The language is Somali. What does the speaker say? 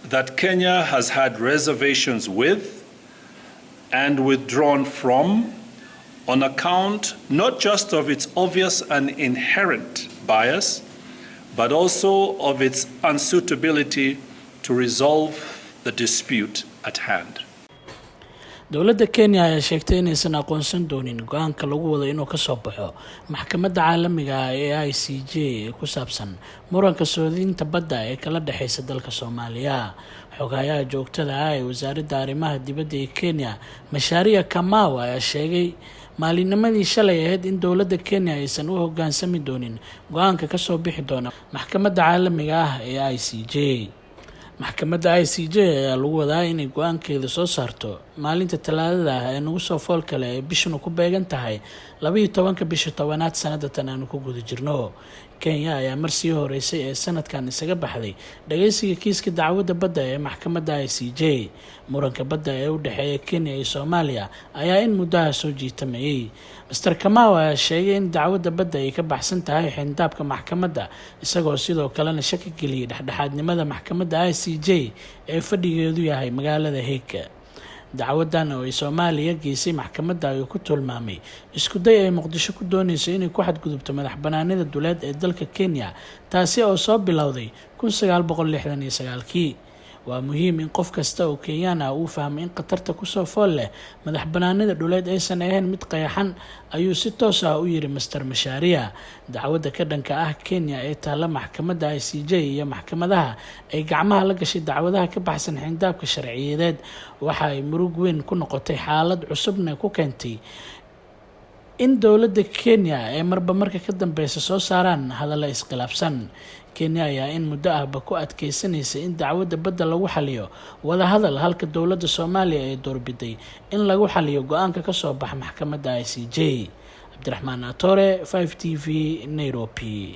that Kenya has had reservations with and withdrawn from on account not just of its obvious and inherent bias, but also of its unsuitability to resolve the dispute at hand. dowladda Kenya ayaa sheegtay inaysan aqoonsan doonin go'aanka lagu wado inuu ka soo baxo maxkamadda caalamiga ah ee ICJ ee ku saabsan muranka soodinta badda ee kala dhaxaysa dalka Soomaaliya. Xogayaha joogtada ah ee wasaaradda arrimaha dibadda ee Kenya, Macharia Kamau, ayaa sheegay maalinimadii shalay ahayd in dowladda Kenya aysan u hoggaansami doonin go'aanka ka soo bixi doona maxkamadda caalamiga ah ee ICJ. maxkamadda ICJ ayaa lagu wadaa inay go'aankeeda soo saarto maalinta Talaadada ah ee nagu soo fool kale ee bishanu ku beegan tahay 12 bisha 10aad sanadatan aanu ku guda jirno. Kenya ayaa marsii horeysay ee sanadkan isaga baxday dhageysiga kiiska dacwadda badda ee maxkamadda ICJ. muranka badda ee u dhaxeeya Kenya iyo Soomaaliya ayaa in muddaha soo jiitamayay. Mr. Kamau ayaa sheegay in dacwadda badda ay ka baxsan tahay xindaabka maxkamadda, isagoo sidoo kalena shaki geliyay dhexdhexaadnimada maxkamadda ICJ ee fadhigeedu yahay magaalada Hague. dacwadan oo ay Soomaaliya geysay maxkamadda ayuu ku tilmaamay isku day ay Muqdisho ku doonayso inay ku xadgudubto madaxbannaanida dhuleed ee dalka Kenya, taasi oo soo bilowday 1969. waa muhiim in qof kasta oo Kenyan ah uu fahmo in qatarta ku soo fool leh madaxbannaanida dhuleed aysan ahayn mid qayaxan, ayuu si toos ah u yiri Mr. Macharia. dacwadda ka dhanka ah Kenya ee taala maxkamadda ICJ iyo maxkamadaha ay gacmaha la gashay dacwadaha ka baxsan xindaabka sharciyeed waxa ay murug weyn ku noqotay xaalad cusubna ku keentay in dowladda Kenya ay marba marka ka dambeysa soo saaraan hadallo iskhilaafsan. Kenya ayaa in muddo ahba ku adkeysanaysa in dacwadda badda lagu xaliyo wada hadal, halka dowladda Soomaaliya ay doorbiday in lagu xaliyo go'aanka ka soo baxa maxkamadda ICJ. Cabdiraxmaan Atore, 5TV, Nairobi.